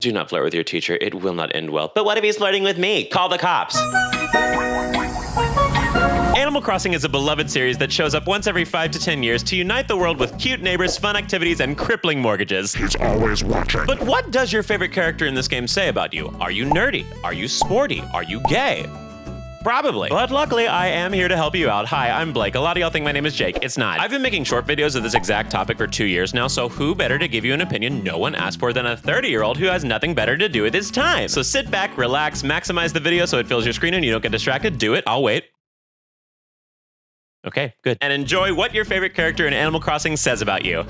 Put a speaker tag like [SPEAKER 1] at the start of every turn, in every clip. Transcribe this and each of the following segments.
[SPEAKER 1] Do not flirt with your teacher. It will not end well. But what if he's flirting with me? Call the cops. Animal Crossing is a beloved series that shows up once every 5 to 10 years to unite the world with cute neighbors, fun activities, and crippling mortgages.
[SPEAKER 2] He's always watching.
[SPEAKER 1] But what does your favorite character in this game say about you? Are you nerdy? Are you sporty? Are you gay? Probably. But luckily, I am here to help you out. Hi, I'm Blake. A lot of y'all think my name is Jake. It's not. I've been making short videos of this exact topic for 2 years now, so who better to give you an opinion no one asked for than a 30-year-old who has nothing better to do with his time? So sit back, relax, maximize the video so it fills your screen and you don't get distracted. Do it. I'll wait. Okay, good. And enjoy what your favorite character in Animal Crossing says about you.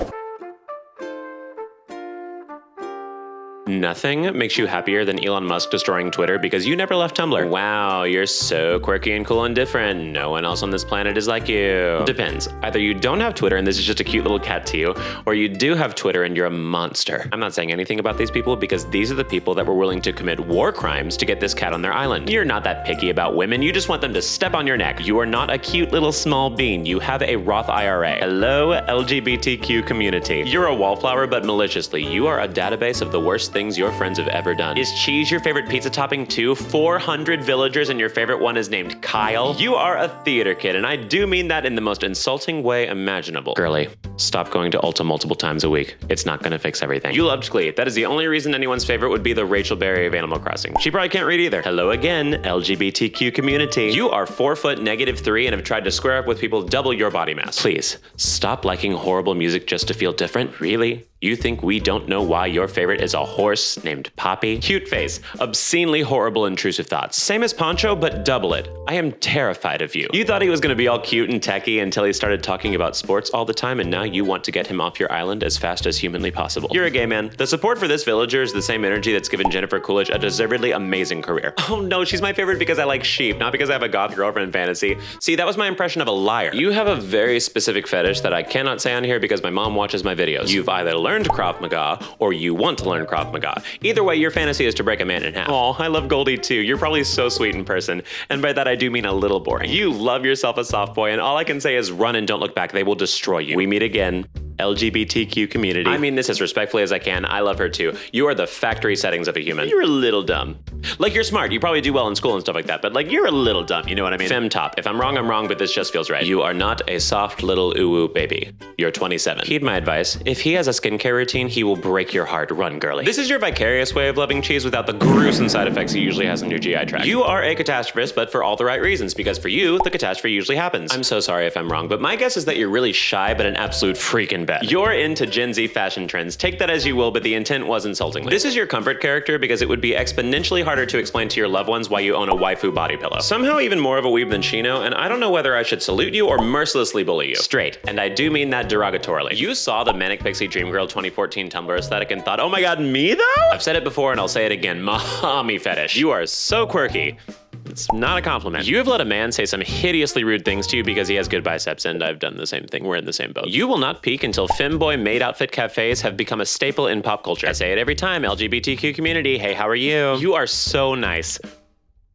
[SPEAKER 1] Nothing makes you happier than Elon Musk destroying Twitter because you never left Tumblr. Wow, you're so quirky and cool and different. No one else on this planet is like you. Depends. Either you don't have Twitter and this is just a cute little cat to you, or you do have Twitter and you're a monster. I'm not saying anything about these people because these are the people that were willing to commit war crimes to get this cat on their island. You're not that picky about women. You just want them to step on your neck. You are not a cute little small bean. You have a Roth IRA. Hello, LGBTQ community. You're a wallflower, but maliciously. You are a database of the worst things your friends have ever done. Is cheese your favorite pizza topping too? 400 villagers and your favorite one is named Kyle? You are a theater kid, and I do mean that in the most insulting way imaginable. Girly, stop going to Ulta multiple times a week. It's not gonna fix everything. You loved Glee. That is the only reason anyone's favorite would be the Rachel Berry of Animal Crossing. She probably can't read either. Hello again, LGBTQ community. You are 4'3" and have tried to square up with people double your body mass. Please, stop liking horrible music just to feel different. Really? You think we don't know why your favorite is a horse named Poppy? Cute face, obscenely horrible intrusive thoughts. Same as Poncho, but double it. I am terrified of you. You thought he was gonna be all cute and techie until he started talking about sports all the time, and now you want to get him off your island as fast as humanly possible. You're a gay man. The support for this villager is the same energy that's given Jennifer Coolidge a deservedly amazing career. Oh no, she's my favorite because I like sheep, not because I have a goth girlfriend fantasy. See, that was my impression of a liar. You have a very specific fetish that I cannot say on here because my mom watches my videos. You've either learned Krav Maga, or you want to learn Krav Maga. Either way, your fantasy is to break a man in half. Aw, I love Goldie too. You're probably so sweet in person. And by that, I do mean a little boring. You love yourself a soft boy, and all I can say is run and don't look back. They will destroy you. We meet again. LGBTQ community. I mean this as respectfully as I can. I love her too. You are the factory settings of a human. You're a little dumb. Like, you're smart. You probably do well in school and stuff like that, but like, you're a little dumb. You know what I mean? Femtop. If I'm wrong, but this just feels right. You are not a soft little ooh-woo baby. You're 27. Heed my advice. If he has a skincare routine, he will break your heart. Run, girly. This is your vicarious way of loving cheese without the gruesome side effects he usually has on your GI tract. You are a catastrophist, but for all the right reasons, because for you, the catastrophe usually happens. I'm so sorry if I'm wrong, but my guess is that you're really shy, but an absolute freaking bet. You're into Gen Z fashion trends. Take that as you will, but the intent was insultingly. This is your comfort character because it would be exponentially harder to explain to your loved ones why you own a waifu body pillow. Somehow even more of a weeb than Shino, and I don't know whether I should salute you or mercilessly bully you. Straight. And I do mean that derogatorily. You saw the Manic Pixie Dream Girl 2014 Tumblr aesthetic and thought, oh my god, me though? I've said it before and I'll say it again, mommy fetish. You are so quirky. It's not a compliment. You have let a man say some hideously rude things to you because he has good biceps, and I've done the same thing. We're in the same boat. You will not peak until femboy maid outfit cafes have become a staple in pop culture. I say it every time, LGBTQ community, hey, how are you? You are so nice.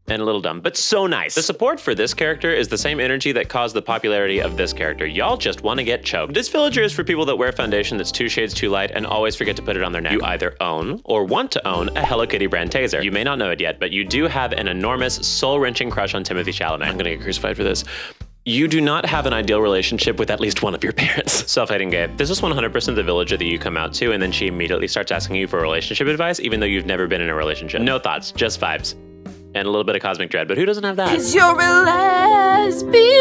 [SPEAKER 1] And a little dumb, but so nice. The support for this character is the same energy that caused the popularity of this character. Y'all just want to get choked. This villager is for people that wear foundation that's 2 shades too light and always forget to put it on their neck. You either own or want to own a Hello Kitty brand taser. You may not know it yet, but you do have an enormous, soul-wrenching crush on Timothy Chalamet. I'm gonna get crucified for this. You do not have an ideal relationship with at least one of your parents. Self-hating gay. This is 100% the villager that you come out to, and then she immediately starts asking you for relationship advice, even though you've never been in a relationship. No thoughts, just vibes. And a little bit of cosmic dread, but who doesn't have that?
[SPEAKER 3] 'Cause you're a lesbian.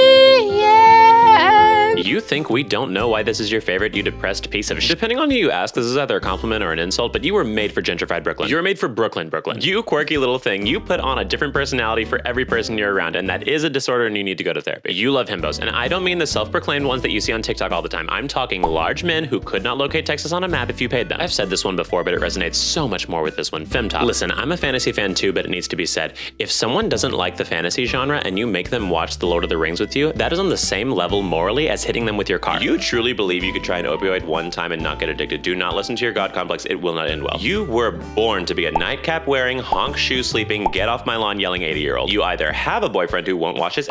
[SPEAKER 1] You think we don't know why this is your favorite, you depressed piece of shit? Depending on who you ask, this is either a compliment or an insult, but you were made for gentrified Brooklyn. You were made for Brooklyn. You quirky little thing. You put on a different personality for every person you're around, and that is a disorder and you need to go to therapy. You love himbos, and I don't mean the self-proclaimed ones that you see on TikTok all the time. I'm talking large men who could not locate Texas on a map if you paid them. I've said this one before, but it resonates so much more with this one. Femtop. Listen, I'm a fantasy fan too, but it needs to be said. If someone doesn't like the fantasy genre and you make them watch The Lord of the Rings with you, that is on the same level morally as hitting them with your car. You truly believe you could try an opioid one time and not get addicted. Do not listen to your God complex. It will not end well. You were born to be a nightcap wearing, honk shoe sleeping, get off my lawn yelling 80-year-old. You either have a boyfriend who won't wash his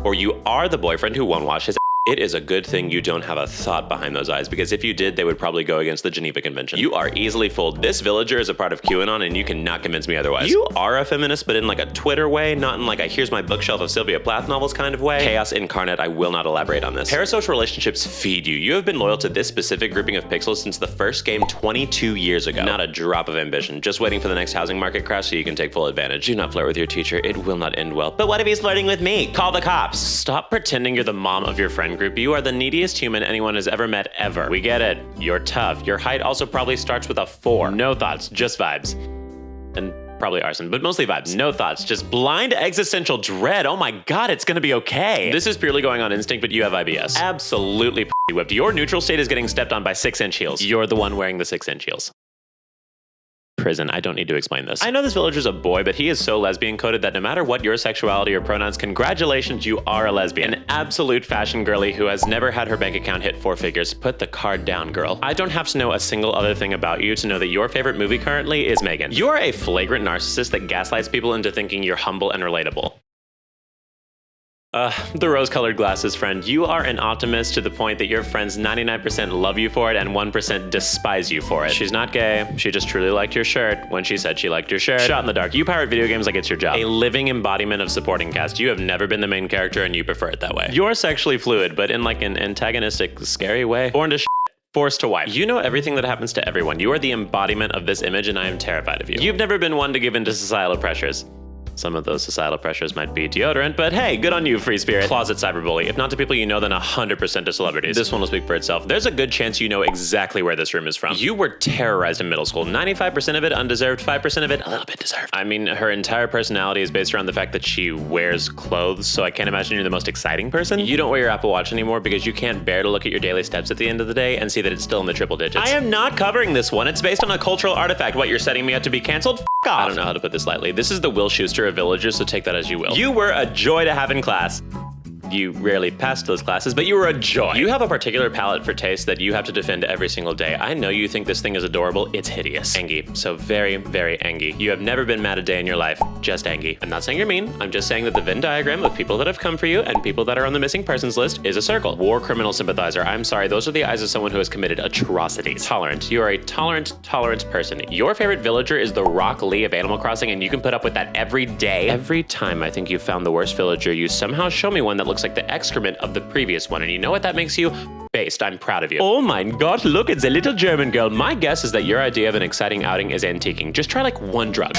[SPEAKER 1] or you are the boyfriend who won't wash his It is a good thing you don't have a thought behind those eyes, because if you did, they would probably go against the Geneva Convention. You are easily fooled. This villager is a part of QAnon, and you cannot convince me otherwise. You are a feminist, but in like a Twitter way, not in like a here's my bookshelf of Sylvia Plath novels kind of way. Chaos incarnate, I will not elaborate on this. Parasocial relationships feed you. You have been loyal to this specific grouping of pixels since the first game 22 years ago. Not a drop of ambition, just waiting for the next housing market crash so you can take full advantage. Do not flirt with your teacher, it will not end well. But what if he's flirting with me? Call the cops. Stop pretending you're the mom of your friend group. You are the neediest human anyone has ever met ever. We get it. You're tough. Your height also probably starts with a 4. No thoughts, just vibes. And probably arson, but mostly vibes. No thoughts, just blind existential dread. Oh my god, it's gonna be okay. This is purely going on instinct, but you have IBS. Absolutely whipped. Your neutral state is getting stepped on by 6-inch heels. You're the one wearing the 6-inch heels. Prison. I don't need to explain this. I know this villager's a boy, but he is so lesbian coded that no matter what your sexuality or pronouns, congratulations, you are a lesbian. An absolute fashion girly who has never had her bank account hit 4 figures. Put the card down, girl. I don't have to know a single other thing about you to know that your favorite movie currently is Megan. You are a flagrant narcissist that gaslights people into thinking you're humble and relatable. The rose-colored glasses friend. You are an optimist to the point that your friends 99% love you for it and 1% despise you for it. She's not gay. She just truly liked your shirt when she said she liked your shirt. Shot in the dark. You pirate video games like it's your job. A living embodiment of supporting cast. You have never been the main character and you prefer it that way. You're sexually fluid, but in like an antagonistic, scary way. Born to forced to wife. You know everything that happens to everyone. You are the embodiment of this image and I am terrified of you. You've never been one to give in to societal pressures. Some of those societal pressures might be deodorant, but hey, good on you, free spirit. Closet cyberbully. If not to people you know, then 100% to celebrities. This one will speak for itself. There's a good chance you know exactly where this room is from. You were terrorized in middle school. 95% of it undeserved, 5% of it a little bit deserved. I mean, her entire personality is based around the fact that she wears clothes, so I can't imagine you're the most exciting person. You don't wear your Apple Watch anymore because you can't bear to look at your daily steps at the end of the day and see that it's still in the triple digits. I am not covering this one. It's based on a cultural artifact. What, you're setting me up to be canceled? F off. I don't know how to put this lightly. This is the Will Schuester of villagers, so take that as you will. You were a joy to have in class. You rarely passed those classes, but you were a joy. You have a particular palate for taste that you have to defend every single day. I know you think this thing is adorable. It's hideous. Angy. So very, very angy. You have never been mad a day in your life. Just angy. I'm not saying you're mean. I'm just saying that the Venn diagram of people that have come for you and people that are on the missing persons list is a circle. War criminal sympathizer. I'm sorry. Those are the eyes of someone who has committed atrocities. Tolerant. You are a tolerant person. Your favorite villager is the Rock Lee of Animal Crossing, and you can put up with that every day. Every time I think you found the worst villager, you somehow show me one that looks like the excrement of the previous one, and you know what that makes you? Based. I'm proud of you. Oh my god, look, it's a little German girl. My guess is that your idea of an exciting outing is antiquing. Just try like one drug.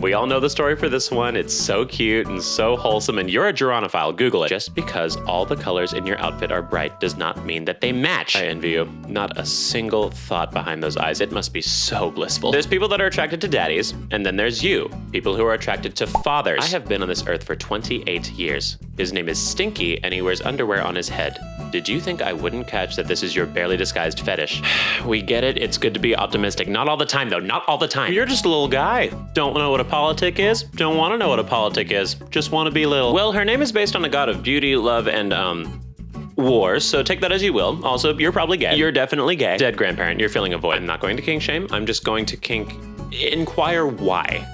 [SPEAKER 1] We all know the story for this one. It's so cute and so wholesome, and you're a geronophile. Google it. Just because all the colors in your outfit are bright does not mean that they match. I envy you. Not a single thought behind those eyes. It must be so blissful. There's people that are attracted to daddies, and then there's you. People who are attracted to fathers. I have been on this earth for 28 years. His name is Stinky, and he wears underwear on his head. Did you think I wouldn't catch that this is your barely disguised fetish? We get it. It's good to be optimistic. Not all the time, though. Not all the time. You're just a little guy. Don't know what a politic is? Don't want to know what a politic is. Just want to be little. Well, her name is based on a god of beauty, love, and, wars, so take that as you will. Also, you're probably gay. You're definitely gay. Dead grandparent, you're feeling a void. I'm not going to kink shame. I'm just going to inquire why.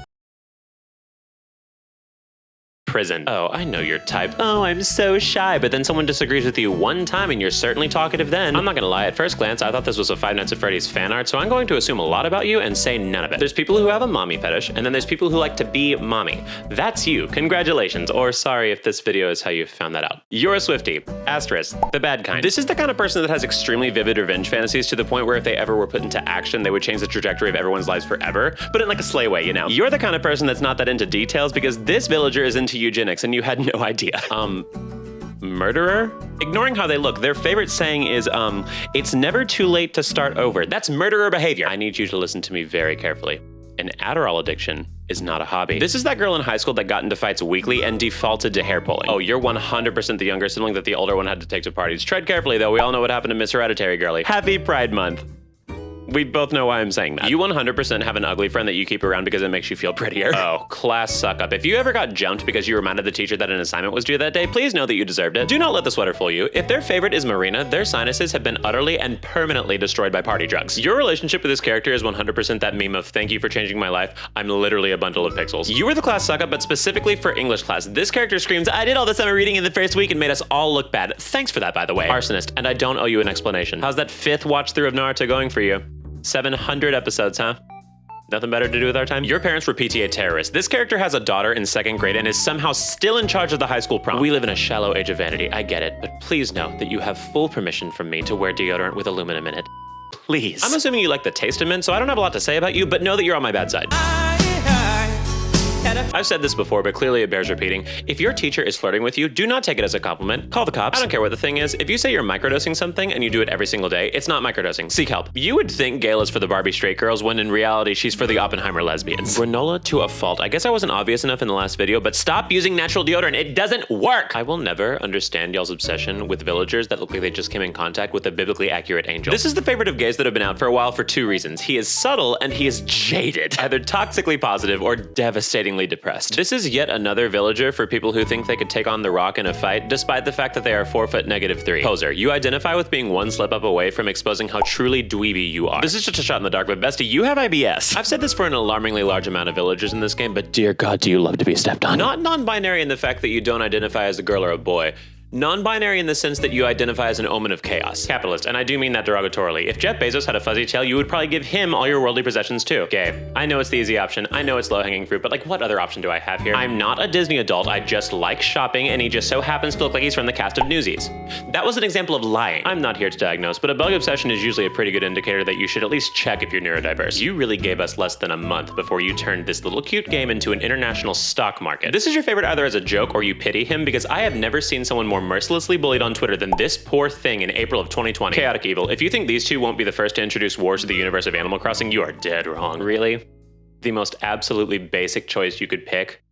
[SPEAKER 1] Prison. Oh, I know your type. Oh, I'm so shy. But then someone disagrees with you one time and you're certainly talkative then. I'm not gonna lie, at first glance, I thought this was a Five Nights at Freddy's fan art, so I'm going to assume a lot about you and say none of it. There's people who have a mommy fetish, and then there's people who like to be mommy. That's you. Congratulations. Or sorry if this video is how you found that out. You're a Swiftie. Asterisk. The bad kind. This is the kind of person that has extremely vivid revenge fantasies to the point where if they ever were put into action, they would change the trajectory of everyone's lives forever, but in like a slay way, you know? You're the kind of person that's not that into details because this villager is into eugenics and you had no idea. Murderer? Ignoring how they look, their favorite saying is, it's never too late to start over. That's murderer behavior. I need you to listen to me very carefully. An Adderall addiction is not a hobby. This is that girl in high school that got into fights weekly and defaulted to hair pulling. Oh, you're 100% the younger sibling that the older one had to take to parties. Tread carefully though, we all know what happened to Miss Hereditary Girly. Happy Pride Month. We both know why I'm saying that. You 100% have an ugly friend that you keep around because it makes you feel prettier. Oh, class suck up. If you ever got jumped because you reminded the teacher that an assignment was due that day, please know that you deserved it. Do not let the sweater fool you. If their favorite is Marina, their sinuses have been utterly and permanently destroyed by party drugs. Your relationship with this character is 100% that meme of thank you for changing my life. I'm literally a bundle of pixels. You were the class suck up, but specifically for English class, this character screams, I did all the summer reading in the first week and made us all look bad. Thanks for that, by the way. Arsonist, and I don't owe you an explanation. How's that 5th watch through of Naruto going for you? 700 episodes, huh? Nothing better to do with our time? Your parents were PTA terrorists. This character has a daughter in 2nd grade and is somehow still in charge of the high school prom. We live in a shallow age of vanity, I get it, but please know that you have full permission from me to wear deodorant with aluminum in it. Please. I'm assuming you like the taste of mint, so I don't have a lot to say about you, but know that you're on my bad side. I've said this before, but clearly it bears repeating. If your teacher is flirting with you, do not take it as a compliment. Call the cops. I don't care what the thing is. If you say you're microdosing something and you do it every single day, it's not microdosing. Seek help. You would think Gail is for the Barbie straight girls when in reality she's for the Oppenheimer lesbians. Granola to a fault. I guess I wasn't obvious enough in the last video, but stop using natural deodorant. It doesn't work. I will never understand y'all's obsession with villagers that look like they just came in contact with a biblically accurate angel. This is the favorite of gays that have been out for a while for 2 reasons. He is subtle and he is jaded. Either toxically positive or devastatingly depressed. This is yet another villager for people who think they could take on The Rock in a fight, despite the fact that they are 4'3". Poser, you identify with being one slip up away from exposing how truly dweeby you are. This is just a shot in the dark, but bestie, you have IBS. I've said this for an alarmingly large amount of villagers in this game, but dear God, do you love to be stepped on. Not non-binary in the fact that you don't identify as a girl or a boy. Non-binary in the sense that you identify as an omen of chaos. Capitalist, and I do mean that derogatorily. If Jeff Bezos had a fuzzy tail, you would probably give him all your worldly possessions too. Gay. I know it's the easy option, I know it's low-hanging fruit, but like what other option do I have here? I'm not a Disney adult, I just like shopping, and he just so happens to look like he's from the cast of Newsies. That was an example of lying. I'm not here to diagnose, but a bug obsession is usually a pretty good indicator that you should at least check if you're neurodiverse. You really gave us less than a month before you turned this little cute game into an international stock market. This is your favorite either as a joke or you pity him, because I have never seen someone more mercilessly bullied on Twitter than this poor thing in April of 2020. Chaotic Evil, if you think these two won't be the first to introduce wars to the universe of Animal Crossing, you are dead wrong. Really? The most absolutely basic choice you could pick?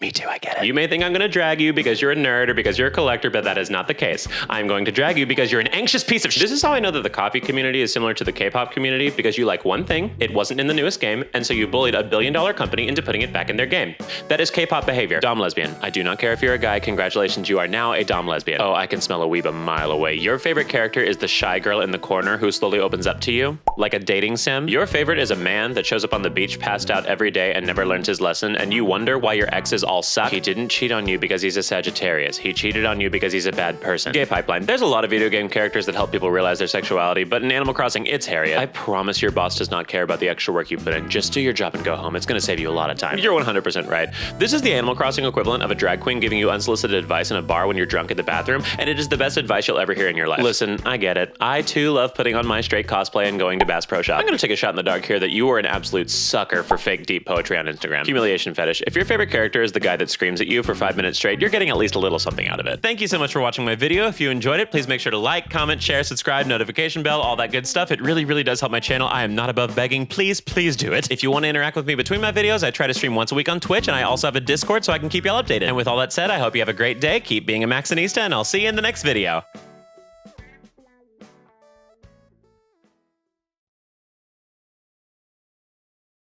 [SPEAKER 1] Me too, I get it. You may think I'm gonna drag you because you're a nerd or because you're a collector, but that is not the case. I'm going to drag you because you're an anxious piece of shit. This is how I know that the coffee community is similar to the K-pop community, because you like one thing, it wasn't in the newest game, and so you bullied a billion-dollar company into putting it back in their game. That is K-pop behavior. Dom lesbian. I do not care if you're a guy, congratulations, you are now a Dom lesbian. Oh, I can smell a weeb a mile away. Your favorite character is the shy girl in the corner who slowly opens up to you, like a dating sim. Your favorite is a man that shows up on the beach passed out every day and never learns his lesson, and you wonder why your exes all suck. He didn't cheat on you because he's a Sagittarius. He cheated on you because he's a bad person. Gay pipeline. There's a lot of video game characters that help people realize their sexuality, but in Animal Crossing, it's Harriet. I promise your boss does not care about the extra work you put in. Just do your job and go home. It's gonna save you a lot of time. You're 100% right. This is the Animal Crossing equivalent of a drag queen giving you unsolicited advice in a bar when you're drunk in the bathroom, and it is the best advice you'll ever hear in your life. Listen, I get it. I too love putting on my straight cosplay and going to Bass Pro Shop. I'm gonna take a shot in the dark here that you are an absolute sucker for fake deep poetry on Instagram. Humiliation fetish. If your favorite character is the guy that screams at you for 5 minutes straight, you're getting at least a little something out of it. Thank you so much for watching my video. If you enjoyed it, please make sure to like, comment, share, subscribe, notification bell, all that good stuff. It really, really does help my channel. I am not above begging. Please, please do it. If you want to interact with me between my videos, I try to stream once a week on Twitch, and I also have a Discord so I can keep y'all updated. And with all that said, I hope you have a great day. Keep being a Maxinista, and I'll see you in the next video.